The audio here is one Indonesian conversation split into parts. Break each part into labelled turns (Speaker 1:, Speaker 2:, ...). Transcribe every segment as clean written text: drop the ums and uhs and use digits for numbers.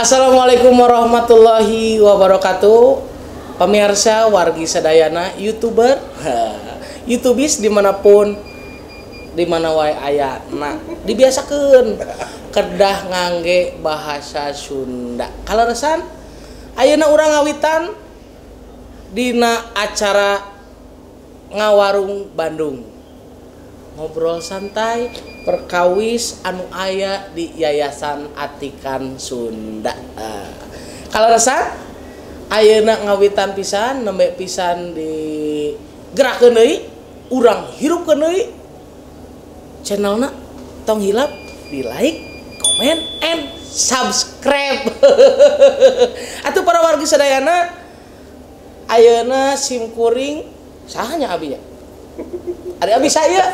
Speaker 1: Assalamualaikum warahmatullahi wabarakatuh. Pemirsa wargi sadayana YouTuber, YouTubis dimanapun dimana wae aya, nah dibiasakeun kedah ngangge bahasa Sunda. Kaleresan ayeuna urang ngawitan dina acara Ngawarung Bandung. Ngobrol santai perkawis anu aya di Yayasan Atikan Sunda. Kaleresan ayeuna ngawitan pisan nembe pisan di gerakkeun deui, urang hirupkeun deui channelna, tong hilap di like, comment, and subscribe. Atuh para wargi sadayana ayeuna simkuring sahanya abi ya? Ada abi saya.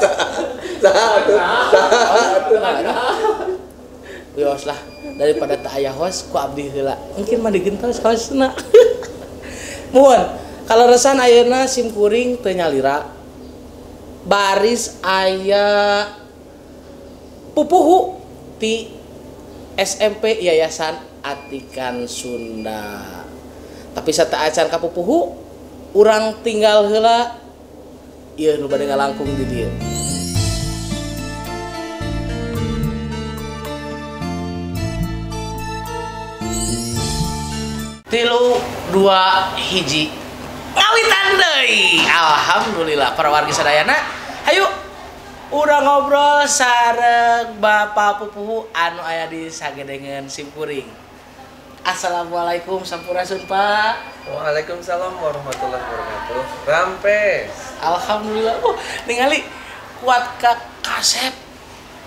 Speaker 1: Wios lah daripada tak aya host ku abdi heula. Mungkin mah digentos hostna. Muhun kaleresan ayeuna simkuring teu nyalira. Baris aya pupuhu ti SMP Yayasan Atikan Sunda. Tapi sata acan ka pupuhu urang tinggal heula. Iya, nu bade ngalangkung di dieu. 3, 2, 1 ngawitan deui. Alhamdulillah para wargi sadayana. Hayu urang ngobrol sareng Bapak Pupuhu anu aya di sagedengeun simkuring. Assalamualaikum sampurasun Pak.
Speaker 2: Waalaikumsalam warahmatullahi wabarakatuh. Rampes.
Speaker 1: Alhamdulillah. Ningali kuat ka kasep,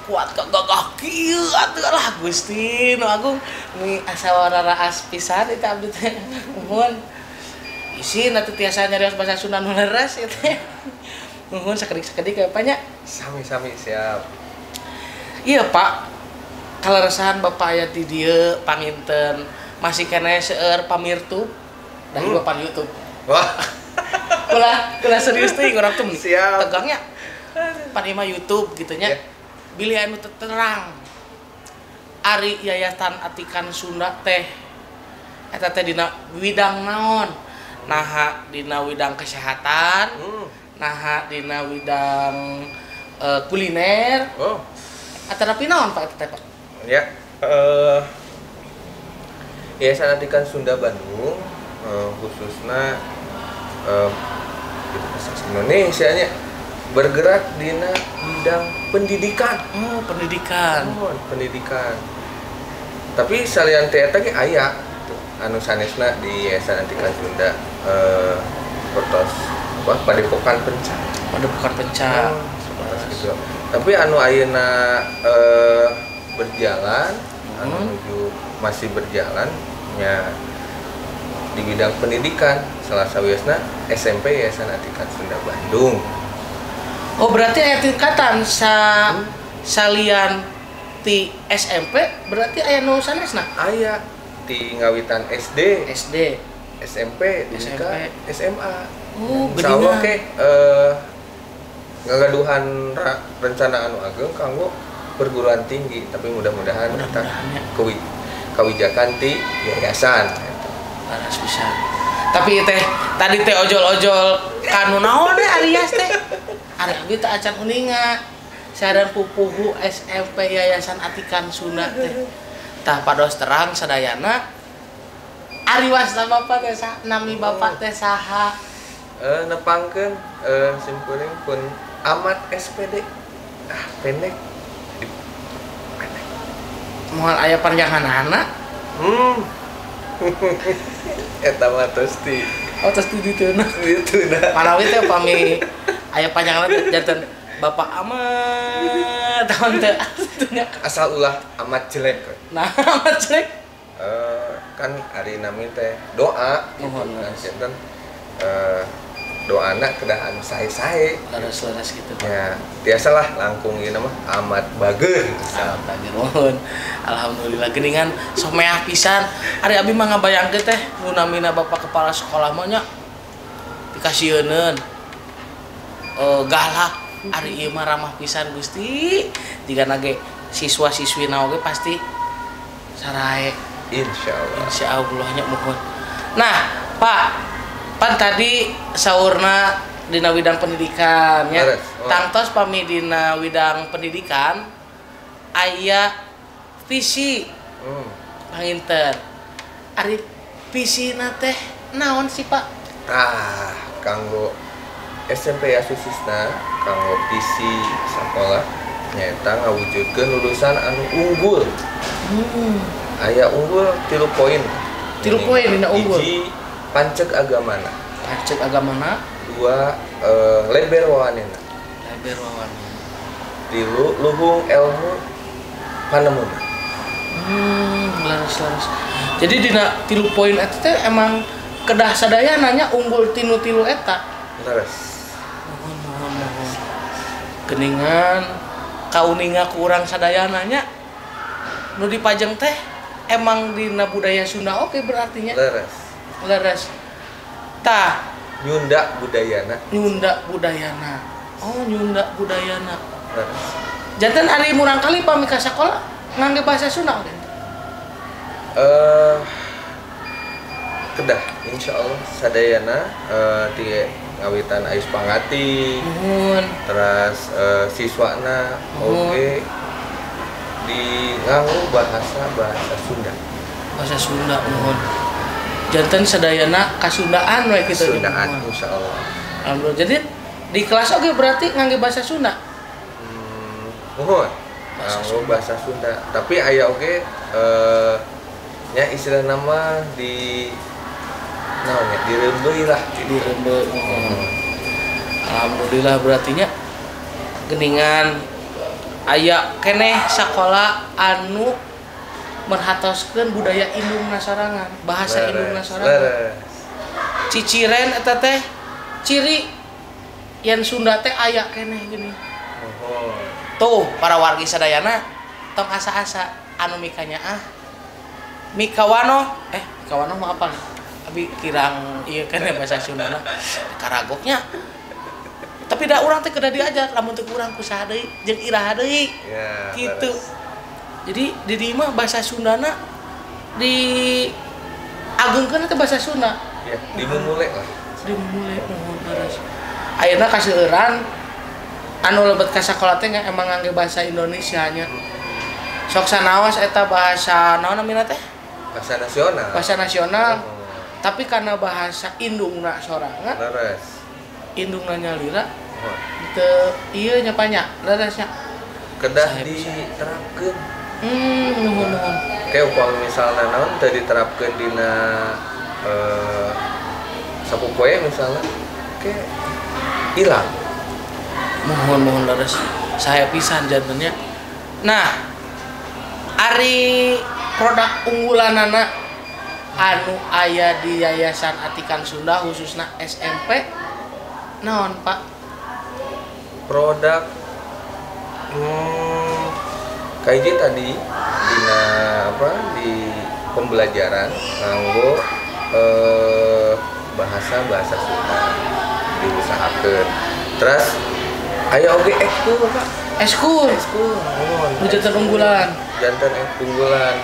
Speaker 1: kuat ka gagah kieu atuh lah Gusti nu agung ni asa wararaas pisan eta abdi teh. Muhun isin atuh tiasa nyarios bahasa Sunda nu leres eta. Muhun sakedik-sakedik ka Pak nya.
Speaker 2: Sami-sami siap.
Speaker 1: Iya Pak. Kaleresan Bapak aya di dieu panginten masih kena seueur pamirtub dari Bapak YouTube.
Speaker 2: Wah.
Speaker 1: Kula serius teh urang tuh
Speaker 2: siap.
Speaker 1: tegangnya. Panima YouTube gitu nya. Yeah. Bilih anu terang. Ari Yayasan Atikan Sunda teh eta teh dina widang naon? Naha dina widang kesehatan, naha dina widang kuliner.
Speaker 2: Oh.
Speaker 1: Atanapi naon Pak eta teh Pak?
Speaker 2: Ya. Yayasan Atikan Sunda Bandung khususna bahasa Indonesia nya bergerak dina bidang pendidikan. Pendidikan. Tapi salian teh eta ge aya anu sanesna di Yayasan Atikan Sunda pertos Padepokan Penca. Gitu. Tapi anu ayeuna berjalan menuju masih berjalan nya di bidang pendidikan salah sawiasna SMP Yayasan Atikan Sunda Bandung.
Speaker 1: Oh berarti aya tingkatan salian ti SMP berarti aya nu sanesna?
Speaker 2: Aya di ngawitan SD, SMP, SMA.
Speaker 1: Oh,
Speaker 2: insyaallah ke ngagaduhan rencana anu ageng kanggo perguruan tinggi, tapi mudah-mudahan kita kawijakan ti yayasan
Speaker 1: laras bisa. Tapi teh tadi teh ojol-ojol kanu naon teh alias teh ari abdi teh acan uninga saran pupuhu SMP Yayasan Atikan Sunda teh tah pados terang sadayana ari wasna Bapak teh nami Bapak teh saha?
Speaker 2: Nepangkeun simkuring pun Ahmad SPD. Pendek.
Speaker 1: Moal aya panjanganana.
Speaker 2: Eta mah tosti.
Speaker 1: Oh tosti dituna.
Speaker 2: Dituna.
Speaker 1: Manawi teh pami aya panjanganna janten Bapak Ahmad tahun teh
Speaker 2: asal ulah amat jelek.
Speaker 1: Nah, amat jelek.
Speaker 2: Kan ari nami teh doa.
Speaker 1: Mohon
Speaker 2: janten doana kedah anu sae-sae
Speaker 1: laras-laras gitu
Speaker 2: ya biasalah langkung ieu mah amat bageun
Speaker 1: mohon. Alhamdulillah geuningan someah pisan ari abi mah ngabayangkeun teh nu namina Bapak kepala sekolah mah nya dikasieun galak ari ieu mah ramah pisan Gusti jigana ge siswa-siswi naoge pasti sarae Insya Allahnya mohon. Nah Pak, pan tadi saurna dina widang pendidikan ya. Tangtos pami dina widang pendidikan aya visi panginten. Ari visi na teh naon sih Pak?
Speaker 2: Kanggo SMP ya khususna kanggo visi sekolah nyata ngawujudkeun lulusan anu unggul. Aya unggul 3 poin.
Speaker 1: 3 poin dina unggul.
Speaker 2: 1 panceg agamana. 2 leber wawanena. 3 luhung ilmu panemuna.
Speaker 1: Laras. Jadi dina 3 poin eta teh emang kedah sadayananya unggul tilu eta.
Speaker 2: Laras.
Speaker 1: Mohon. Geningan kauninga ku urang sadayananya nu dipajeng teh emang dina budaya Sunda oke berartinya. Laras. Tah
Speaker 2: Nyunda budayana.
Speaker 1: Oh, Nyunda budayana. Janten ari murang kali pami ka sakola ngangge bahasa Sunda oke.
Speaker 2: Kedah insyaallah sadayana di ngawitan ais pangati. Terus siswana oge di nganggo bahasa Sunda.
Speaker 1: Bahasa Sunda mohon. Janten sadayana kasundaan we kitu.
Speaker 2: Sundaan insyaallah.
Speaker 1: Alhamdulillah. Jadi di kelas oge berarti ngangge bahasa Sunda.
Speaker 2: Mohon. Nganggo bahasa Sunda. Tapi aya oge nya istilah nama di naonnya dirembeui lah. Alhamdulillah berartinya geningan aya keneh sakola anu merhatoskeun budaya indungna sorangan, bahasa indungna sorangan. Ciciren eta teh ciri yen Sunda teh aya keneh gini. Tuh para wargi sadayana tong asa-asa anu mikanya Mikawano mah apa? Abi kirang ieu keneh bahasa Sundana karagoknya. Tapi da urang teh kedah diajar lamun teu urang ku saha deui jeung iraha deui. Ya, gitu. Jadi di dieu mah bahasa Sundana di agungkeun teh bahasa Sunda. Ya, dimulai lah.
Speaker 1: Dimulai mohon beres. Ayeuna kaseueuran anu lebet ka sakola teh emang ngangge bahasa Indonesia nya. Sok sanaos eta bahasa naon namina teh? Bahasa nasional. Tapi karena bahasa indungna sorangan. Indungna nyalira. Teu ieu nya panya, leresnya.
Speaker 2: Kedah diterapkeun.
Speaker 1: Nuhun.
Speaker 2: Kayak upama misalnya naon teu diterapkeun dina sapopoe misalnya kayak hilang.
Speaker 1: Mohon leres. Saya pisan jantennya. Nah, ari produk unggulanana anu aya di Yayasan Atikan Sunda khususna SMP naon Pak?
Speaker 2: Produk kayak tadi di pembelajaran nganggo bahasa Sunda diusahakeun. Terus aya oge ekskul Pak. Ekskul.
Speaker 1: Janten unggulan.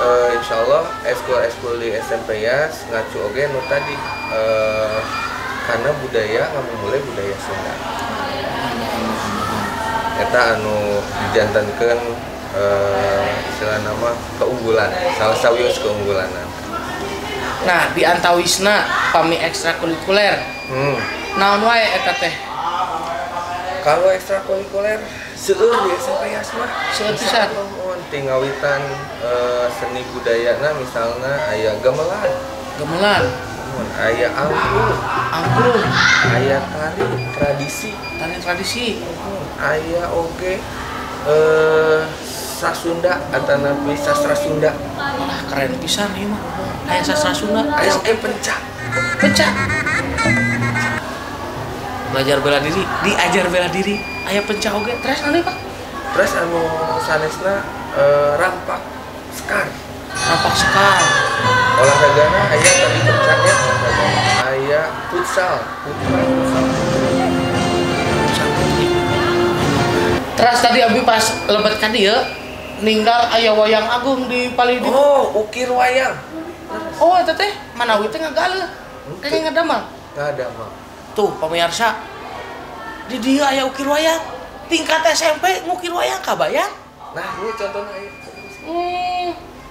Speaker 2: Insyaallah ekskul di SMP ya ngacu oge nu tadi karena budaya ngamumule budaya Sunda. Eta anu dijantankeun istilah nama keunggulan, salah sawios keunggulanan.
Speaker 1: Nah, di antawisna pami ekstrakurikuler. Naon wae eta teh?
Speaker 2: Kalau ekstrakurikuler seueur di SMP Yasma.
Speaker 1: Seueur pisan.
Speaker 2: Tingawitan seni budayana misalnya aya gamelan. Aya angklung. Aya tari tradisi. Aya oge sasunda atanapi sastra Sunda.
Speaker 1: Malah keren pisan ieu mah. Aya sastra Sunda,
Speaker 2: aya oge pencak.
Speaker 1: Belajar bela diri, diajar bela diri. Aya pencak oge. Terus anu Pak?
Speaker 2: Terus anu sanesna rampak sekar. Olahragana aya tadi pencaknya aya futsal.
Speaker 1: Terus tadi abi pas lebet ka dieu ninggal aya wayang agung di Palidi.
Speaker 2: Oh, ukir wayang.
Speaker 1: Oh, eta teh Manawi teh ngagaleun. Kayaknya ngadamal.
Speaker 2: Ngadamal.
Speaker 1: Tuh, pemirsa. Di dia aya ukir wayang. Tingkat SMP ngukir wayang kabayang.
Speaker 2: Nah, ini contohnya ieu.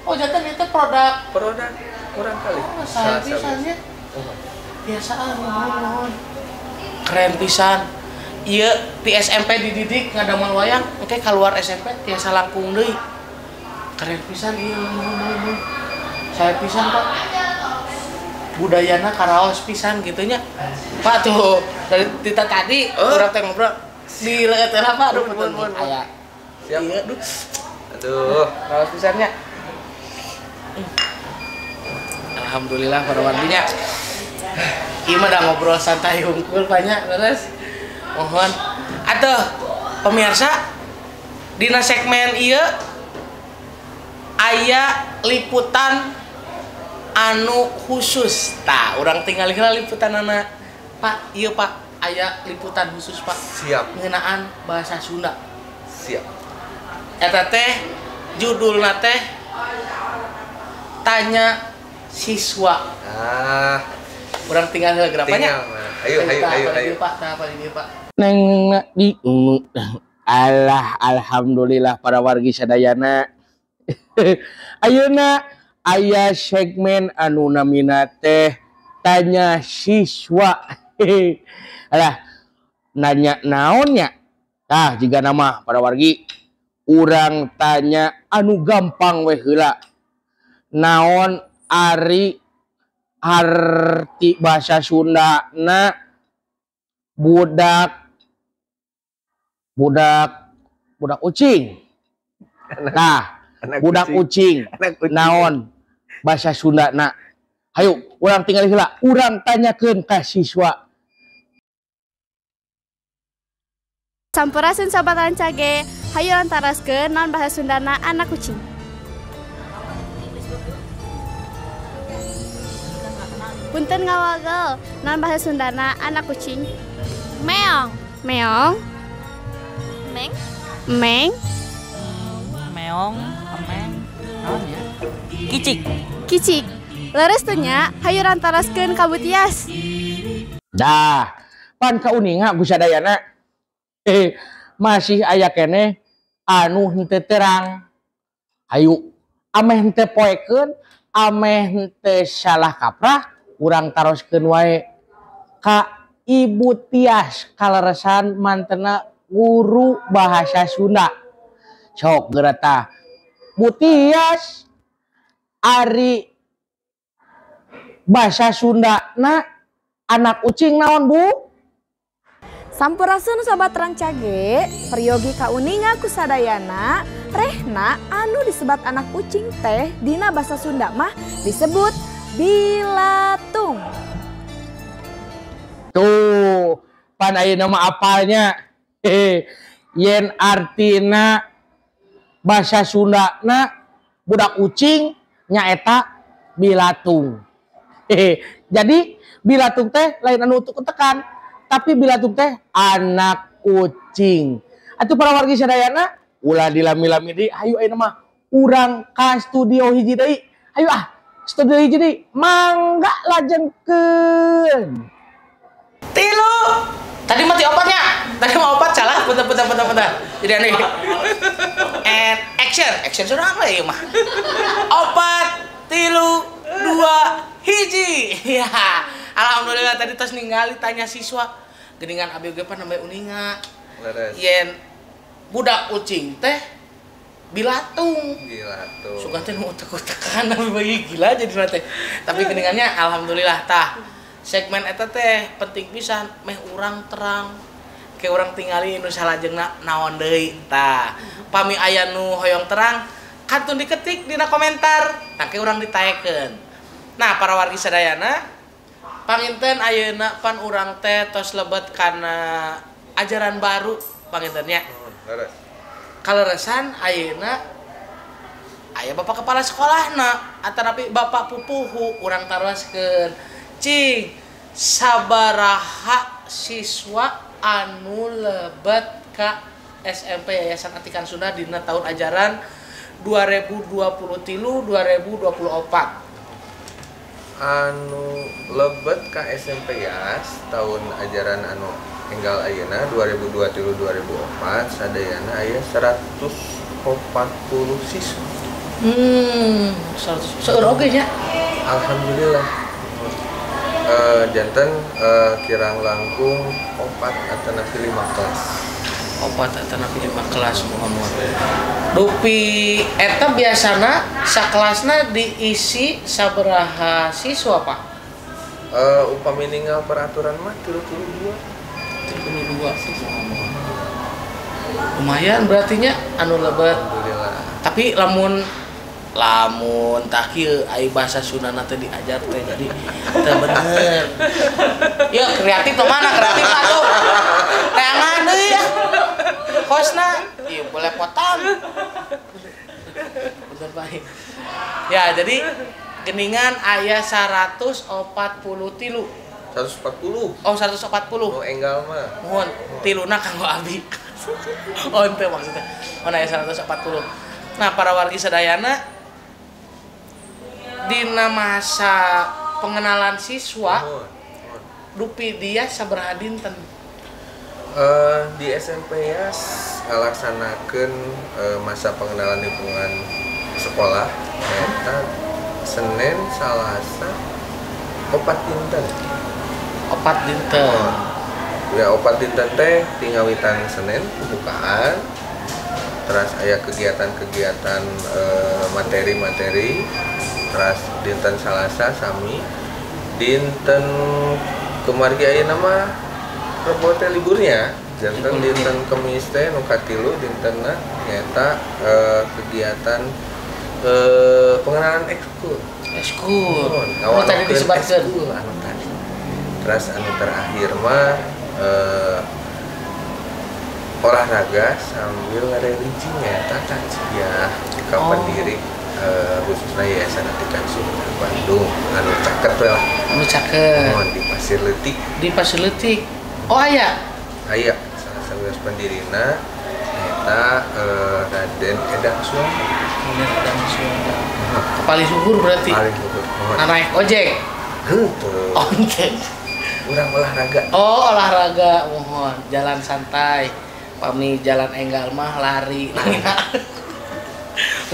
Speaker 1: Oh, jantan itu produk
Speaker 2: kurang kali.
Speaker 1: Oh, saya pisannya. Biasaan mohon. Keren pisan. Iya di SMP dididik ngadamal wayang, oke keluar SMP tiasa langkung deui. Keren pisan iya mohon. Saya pisan Pak. Budayana karaos pisan gitunya. Pak tuh dari kita tadi urang teh ngobrol di leuet teh Pak aduh mun aya.
Speaker 2: Siap.
Speaker 1: Iya aduh.
Speaker 2: Aduh,
Speaker 1: Karaos pisannya. Alhamdulillah para wardinya. Ieu mah da ngobrol santai hungkul banyak terus. Mohon atuh pemirsa dina segmen ieu aya liputan anu khusus tah urang tinggal heula liputanana Pak ieu Pak aya liputan khusus Pak
Speaker 2: siap
Speaker 1: ngeunaan bahasa Sunda
Speaker 2: siap
Speaker 1: eta teh judulna teh tanya siswa urang tinggal heula gerapanya
Speaker 2: ayo
Speaker 1: Pak tah apa ini Pak
Speaker 3: Neng di alhamdulillah para wargi sadayana. Ayeuna aya segmen anu namina teh tanya siswa. Alah nanya naonnya? Tah jiga nama para wargi urang tanya anu gampang we heula. Naon ari arti bahasa Sundana budak ucing. Nah, budak ucing. Naon bahasa Sundana. Hayu, urang tinggal heula. Urang tanyakeun ka siswa.
Speaker 4: Sampurasun sobat rancage. Hayu lantaraskeun naon bahasa Sundana anak kucing. Punten ngawagel, naon bahasa Sundana anak kucing. Meong. Meong. Meng. Meng.
Speaker 5: Meong, emeng, naon ya? Kicik.
Speaker 4: Kicik. Leres teh nya, hayu rantaraskeun ka Butias.
Speaker 3: Dah, pan kauninga ku sadayana. Masih aya keneh anu henteu terang. Hayu, ameh henteu poekeun, ameh henteu salah kaprah, urang taroskeun wae ka Ibu Tias kaleresan mantena guru bahasa Sunda. Sok gerata Bu Tias ari bahasa Sunda na anak ucing naon Bu?
Speaker 4: Sampurasun sobat rancage, peryogi kauninga ku sadayana, rehna anu disebat anak kucing teh dina basa Sunda mah disebut bilatung.
Speaker 3: Tuh, pan aya nama apalnya. Yen artina bahasa Sunda na budak ucing nyaeta bilatung. Jadi bilatung teh lain anu untuk tekan, tapi bilatung teh anak kucing. Atuh para wargi sadayana ulah dilami-lami deui hayu aya mah urang ka studio hiji deui. Hayu studio hiji deui mangga lajengkeun.
Speaker 1: Tilu. Tadi mati obatnya. Tadi mau obat salah. Bentar. Jadi aneh. And action sudah apa ya mah? Obat tilu 2 hiji. Ya. Alhamdulillah tadi tos ningali tanya siswa. Geningan abi oge pan namanya uninga. Yen budak ucing teh bilatung. Suka teh nu utek-utekan abi bayi gila jadi teh. Tapi geningannya alhamdulillah tah. Segmen eta teh penting pisan meh urang terang ke urang tingali nu salajengna naon deui tah pami aya nu hoyong terang kantun diketik dina komentar tah ke urang ditaekeun. Nah para wargi sadayana panginten ayeuna pan urang teh tos lebet kana ajaran baru panginten nya kaleresan ayeuna aya bapak kepala sekolahna atanapi bapak pupuhu urang taroskeun cing sabaraha siswa anu lebet ka SMP Yayasan Atikan Sunda dina tahun ajaran 2023 2024.
Speaker 2: Anu lebet ka SMP ya tahun ajaran anu enggal ayeuna 2023-2024 sadayana aya 140 siswa.
Speaker 1: 100 seueur oge nya.
Speaker 2: Alhamdulillah. Janten kirang langkung 4 atau 5 kelas.
Speaker 1: 4 atau 5 kelas mohon. Dupi eta biasana sakelasna diisi sabaraha siswa Pak?
Speaker 2: Upami ninggal peraturan mah 32
Speaker 1: siswa. Lumayan berartinya anu lebat.
Speaker 2: Alhamdulillah.
Speaker 1: Tapi lamun tah kieu ai bahasa Sundana teh diajar teh jadi teu bener. Ya kreatif mah mana kreatif atuh. Teangan deui ya. Hostna ieu boleh potong. Bener baik. Ya jadi geningan aya 143.
Speaker 2: 140.
Speaker 1: Oh 140.
Speaker 2: Oh enggal mah.
Speaker 1: Mohon tiluna kanggo abi. Oh ente maksudnya. Oh aya 140. Nah para wargi sadayana dina masa pengenalan siswa dupi dia sabaraha dinten?
Speaker 2: Di SMP ya ngalaksanakeun masa pengenalan lingkungan sekolah eta Senin, Salasa, 4 dinten.
Speaker 1: 4 dinten.
Speaker 2: Ya 4 dinten teh tingawitan Senin pembukaan. Terus aya kegiatan-kegiatan materi-materi. Terus dinten Salasa sami. Dinten kemargi ayeuna mah rebo teh liburnya. Janten dinten Kemis teh nu katilu dintenna nyaeta kegiatan pengenalan ekskul.
Speaker 1: Oh, tadi disebutkan.
Speaker 2: Anu tadi. Terus anu terakhir mah olahraga sambil religi nyaeta tajiyah ka pendiri khususnya Yayasan Atikan Sunda Bandung anu caket we lah.
Speaker 1: Anu caket.
Speaker 2: Di Pasir Leutik.
Speaker 1: Di Pasir Leutik. Oh aya.
Speaker 2: Aya salah satu pendirina eta Raden Edang Suwanda.
Speaker 1: Kepali suhur berarti.
Speaker 2: Kepali suhur.
Speaker 1: Naik ojek.
Speaker 2: Henteu.
Speaker 1: Ojek.
Speaker 2: Urang olahraga.
Speaker 1: Oh, olahraga mohon. Jalan santai. Pami jalan enggal mah lari.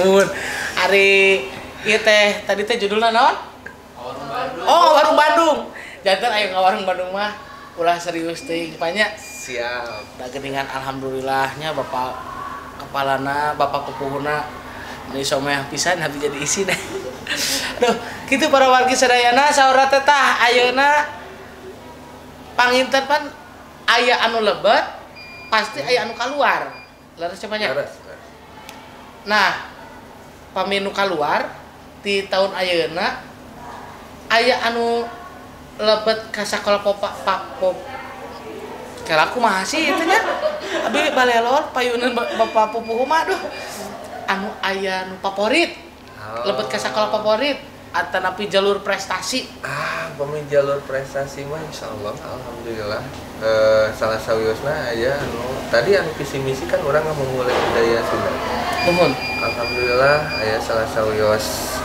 Speaker 1: Mun ari ieu teh tadi teh judulna naon? Warung Bandung. Oh, Warung Bandung. Janten aya Warung Bandung mah ulah serius teuing panya.
Speaker 2: Siap.
Speaker 1: Da geuningan alhamdulillahnya Bapak kepalana, Bapak pupuhuna meuni someh pisan habis jadi isi deh. Aduh, kitu para wargi sadayana saura teh tah ayeuna panginten pan aya anu lebat, pasti aya anu kaluar. Laras cepanya. Nah, paminu kaluar di tahun ayeuna aya anu lebet ka sakola pop kala aku mah sih itu nya abi balelor payunan bapak pupuh mah aduh anu aya nu favorit lebet ka sakola favorit atanapi jalur prestasi
Speaker 2: pemain jalur prestasi mah insyaallah alhamdulillah salah sawiosna aya anu tadi anu visi misi kan orang memulai budaya Sunda.
Speaker 1: Nuhun.
Speaker 2: Alhamdulillah aya salah sawios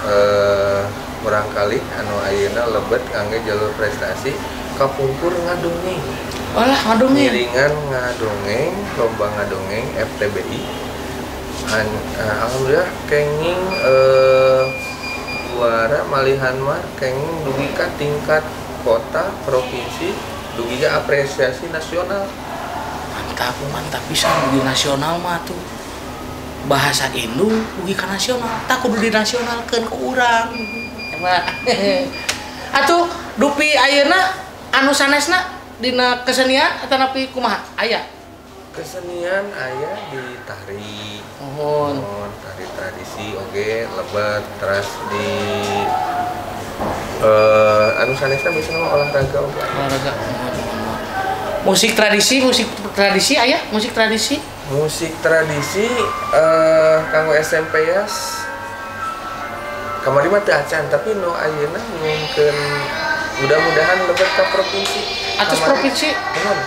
Speaker 2: urang kali anu ayeuna lebet kangge jalur prestasi kapungkur ngadongeng.
Speaker 1: Olah ngadongeng.
Speaker 2: Ngiringan ngadongeng, lomba ngadongeng FTBI. Alhamdulillah kenging juara malihan mah kenging dugi ka tingkat kota, provinsi, dugi ka apresiasi nasional.
Speaker 1: Mantap pisan dugi nasional mah tuh. Bahasa Indo dugi ka nasional, tak kudu dinasionalkeun ku urang. Emang. Atuh dupi ayeuna anu sanesna dina kesenian atanapi kumaha? Aya.
Speaker 2: Kesenian aya di tari.
Speaker 1: Mohon
Speaker 2: tari tradisi oge lebet terus di anu sanesna biasana mah olahraga oge.
Speaker 1: Olahraga. Musik tradisi aya? Musik tradisi kanggo SMP ya
Speaker 2: kamari mah teu acan tapi nu ayeuna mungkin mudah-mudahan lebet ka provinsi.
Speaker 1: Atas provinsi?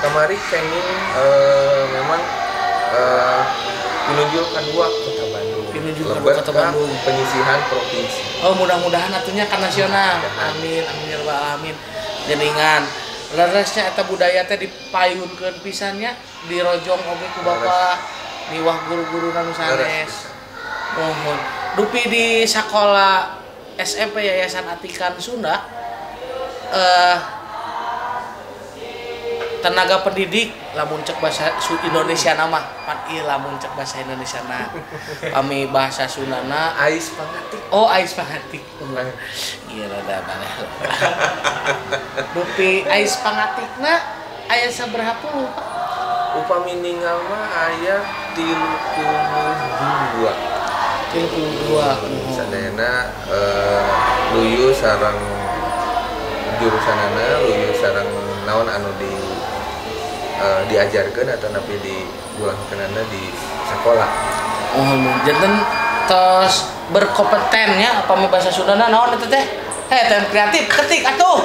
Speaker 2: Kamari kenging memang menunjukkan dua Kota Bandung.
Speaker 1: Ini juga
Speaker 6: lebet
Speaker 1: Kota
Speaker 6: ke
Speaker 1: Bandung.
Speaker 6: penyisihan provinsi.
Speaker 1: Oh mudah-mudahan atunya kan nasional. Amin amin ya rabbal alamin. Geuningan leresnya eta budaya teh dipayunkeun pisannya dirojong oge ku Bapak miwah guru-guru nu sanes. Mohon dupi di sekolah SMP Yayasan Atikan Sunda tenaga pendidik lamun cek bahasa Indonesia nama pan ieu lamun cek bahasa Indonesia na kami bahasa Sundana
Speaker 6: Ais pangatik.
Speaker 1: oh ais pangatik iya rada maneh dupi ais pangatikna aya sabaraha puluh Pak
Speaker 6: Upami ninggal mah aya 32. Sadayana luyu sareng jurusanana luyu sareng naon anu diajarkeun atau napi dibulangkeunana di sekolah.
Speaker 1: Oh, janten tos berkompetennya apa mah bahasa Sundana naon eta teh? Tim kreatif ketik atuh.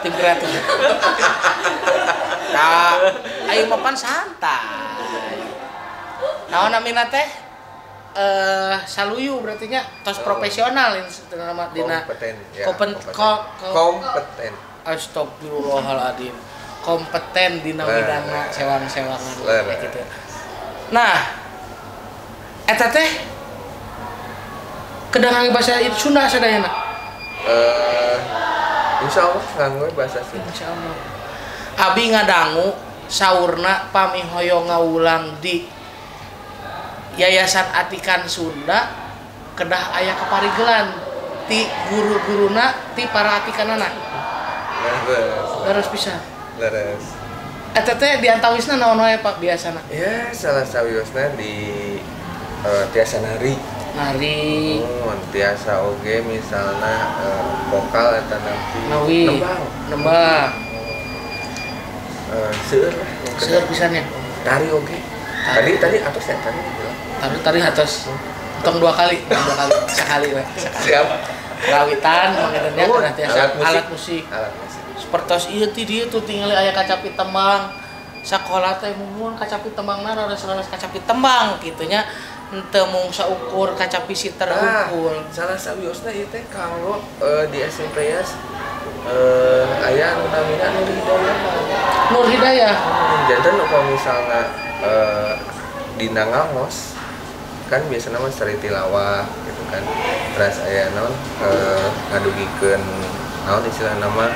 Speaker 1: Tim kreatif. Nah, ayo mapan santai. Naon namina teh? Saluyu berarti nya tos profesional nama dina
Speaker 6: kompeten ya,
Speaker 1: kompeten. Astagfirullahaladzim. Kompeten dina bidangna sewang-sewangan gitu. Nah, eta teh kedah bahasa Sunda sadayana.
Speaker 6: Insyaallah nganggo bahasa Sunda.
Speaker 1: Insyaallah. Abi ngadangu saurna pamihoyo ngawulang di Yayasan Atikan Sunda kedah aya kaparigelan ti guru-guruna ti para atikanana. Leres pisan.
Speaker 6: Leres.
Speaker 1: Eta teh diantawisna naon wae Pak biasana?
Speaker 6: Ya, salah sawiosna di tiasa nari.
Speaker 1: Nari.
Speaker 6: Tiasa oge misalna vokal eta nanti
Speaker 1: nembang. Seueur pisannya.
Speaker 6: Tari oge. Tadi atos ya tadi.
Speaker 1: Tari atos. Tong dua kali, sekali we.
Speaker 6: Siap.
Speaker 1: Rawitan mangennya kana tiasa alat musik.
Speaker 6: Alat musik.
Speaker 1: Sepertos ieu ti dieu tuh tinggal aya kacapi tembang. Sakola teh mumun kacapi tembangna rares-rares kacapi tembang kitu nya henteu mung saukur kacapi si terukul.
Speaker 6: Salah sawiosna ieu teh kalau di SMPS aya anu namina Nur Hidayah.
Speaker 1: Nur Hidayah.
Speaker 6: Janten upama misalna dina ngangos kan biasana mah sari tilawah gitu kan. Terus aya naon ngadugikeun naon istilah nama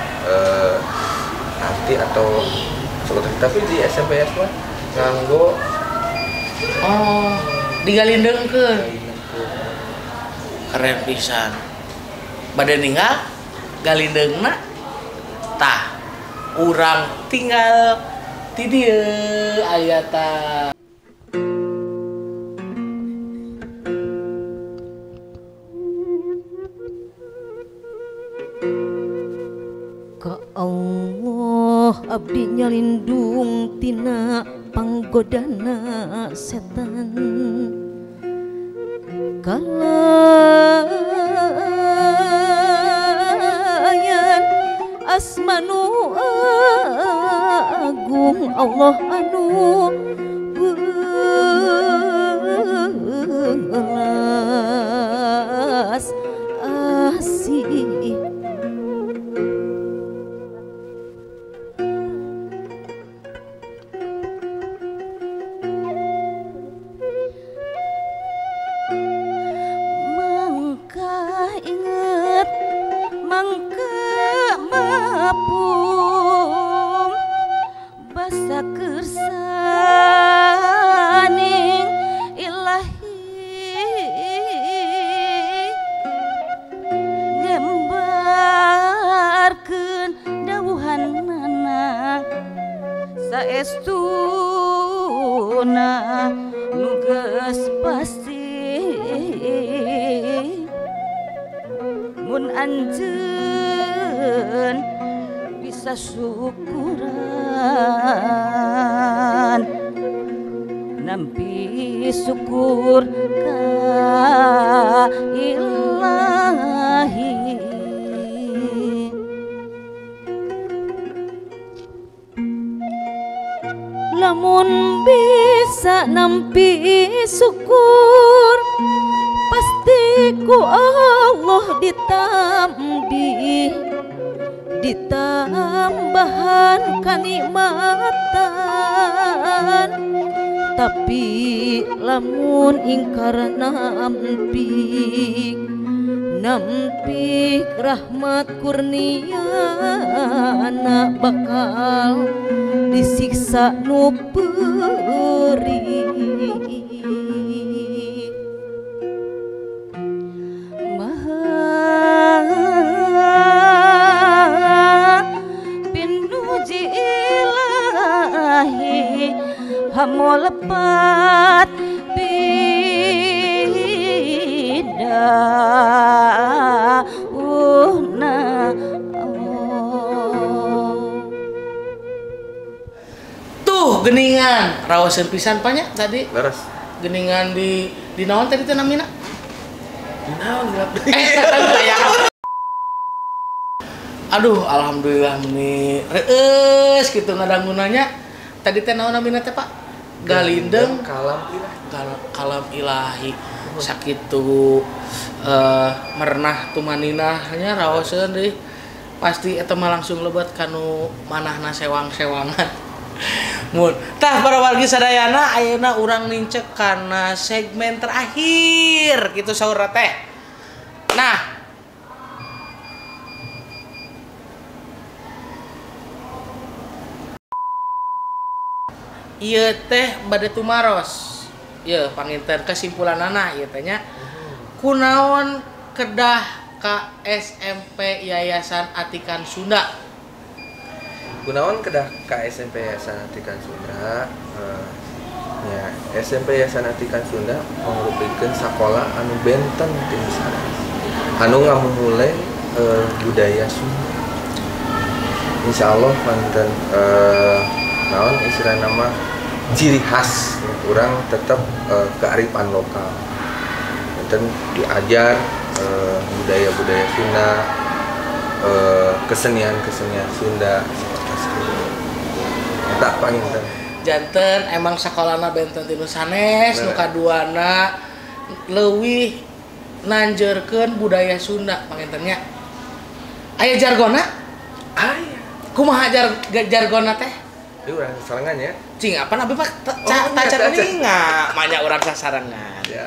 Speaker 6: arti atau seperti tapi di SMPS mah nganggo
Speaker 1: digalindengkeun. Keren pisan. Bade ninggal galindengna tah urang tinggal ti dieu aya tah.
Speaker 7: Ka Allah abdi nyalindung tina panggodana setan kalayan asmanu agung Allah anu welas asih. Saestuna nu geus pasti mun anjeun bisa syukuran nampi syukur ka Ilahi. Lamun bisa nampi syukur Rezeki Allah ditambahan kanikmatan, tapi lamun ingkar nampik rahmat kurniana bakal disiksa nu perih. Pinuji ilahi hamo lepat
Speaker 2: tuh geningan rawasan pisan banyak tadi
Speaker 6: Leres.
Speaker 2: geningan di naon tadi teh namina
Speaker 6: Naon gelap deui.
Speaker 2: aduh alhamdulillah nih reus gitu ngadangunanya tadi teh naon namina teh Pak galindeng kalam ilahi sakitu merenah tumaninahnya rawaseun deui pasti eta mah langsung lebat kanu manahna sewang-sewangan mun tah para wargi sadayana ayeuna urang nincek kana segmen terakhir kitu saur teh nah ieu teh bade tumaros ieu panginten kesimpulanana ieu teh nya kunaon kedah ka SMP Yayasan Atikan Sunda
Speaker 6: Kunaon kedah ka SMP Yayasan Atikan Sunda ya SMP Yayasan Atikan Sunda mengrupikeun sakola anu benten ti sana anu ngamumule budaya Sunda insyaallah manten naon istilah nama ciri khas kurang tetap kearifan lokal dan diajar budaya-budaya Sunda kesenian-kesenian Sunda tak panginten
Speaker 2: janten emang sakolana benten tinu sanes nu kaduana leuwih nanjeurkeun budaya Sunda pangintennya aya jargona aya kumaha jargona teh
Speaker 6: ieu urang sasarangan ya
Speaker 2: cing apa nabi Pak tacar ninga manya urang sasarangan
Speaker 6: ya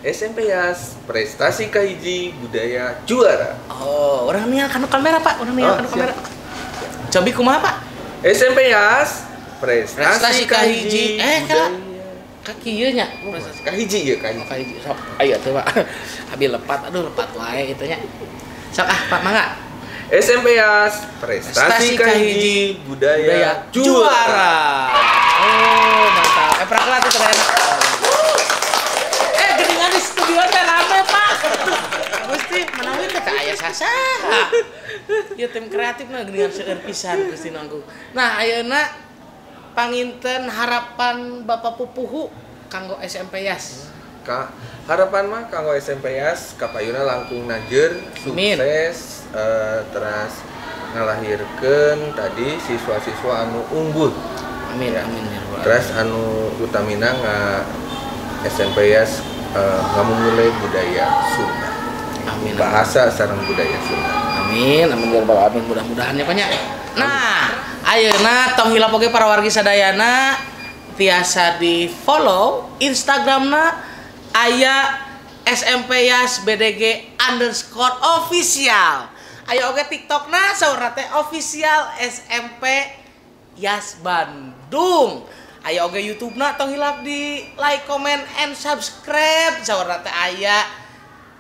Speaker 6: SMP Yas prestasi kahiji budaya juara
Speaker 2: oh urang ningal kana kamera Pak urang ningal kana kamera cobi kumaha Pak SMP
Speaker 6: Yas prestasi kahiji
Speaker 2: budaya kaki ieu nya
Speaker 6: prestasi kahiji ya
Speaker 2: kahiji sok aya teh Pak abi lepat aduh lepat wae itu nya sok Pak mangga
Speaker 6: SMP Yas prestasi kahiji budaya juara
Speaker 2: oh mantap praklat itu enak geningan di studio teh rame Pak Gusti menawi teh aya sasaha ieu tim kreatif na geningan seueur pisan Gusti nanggung nah ayeuna panginten harapan Bapak Pupuhu kanggo SMP Yas
Speaker 6: harapan mah kanggo SMP Yas kapayuna langkung najeur sukses terus ngalahirkeun tadi siswa-siswa anu unggul
Speaker 2: amin amin ya
Speaker 6: rabbal terus anu utamina SMP Yas ngamumule budaya Sunda
Speaker 2: amin
Speaker 6: bahasa sareng budaya Sunda
Speaker 2: amin amin ya rabbal alamin mudah-mudahan ya banyak nah ayeuna tong hilap oge para wargi sadayana tiasa di follow Instagramna aya SMP Yas BDG _official aya oge TikTokna saur teh official SMP Yas Bandung aya oge YouTube-na tong hilap di like, comment, and subscribe saur teh aya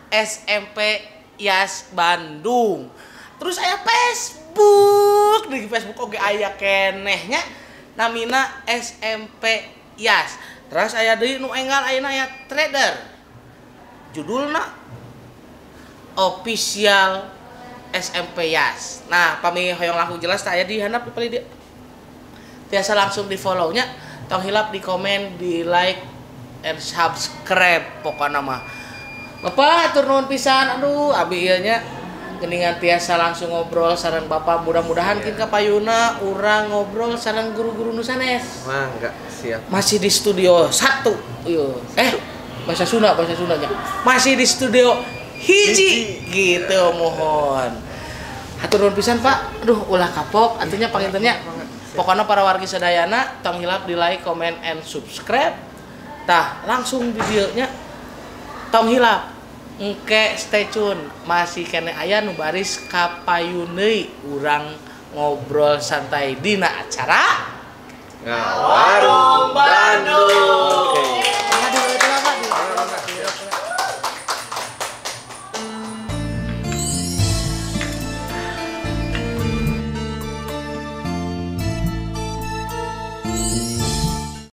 Speaker 2: SMP Yas Bandung terus aya Facebook di Facebook oge aya kenehnya namina SMP Yas terus aya deui nu enggal ayeuna aya trader judulna official SMP Yas nah pami hoyong langsung jelas tak aya di handap di dia biasa langsung di follow-nya tong hilap di komen di like and subscribe pokokna mah Bapak atur nuhun pisan aduh abi ieu nya geningan tiasa langsung ngobrol sareng Bapak mudah-mudahan kin kapayuna urang ngobrol sareng guru-guru nu sanes
Speaker 6: mangga siap
Speaker 2: masih di studio 1 ieu
Speaker 1: bahasa Sundanya masih di studio hiji gitu mohon. Hatur nuhun pisan Pak. Aduh ulah kapok artinya pangintennya. Pokoknya para wargi sadayana tong hilap di like, comment and subscribe. Tah langsung videonya tong hilap. Engke stay tune masih kene aya nu baris kapayun deui urang ngobrol santai dina acara
Speaker 6: Ngawarung Bandung.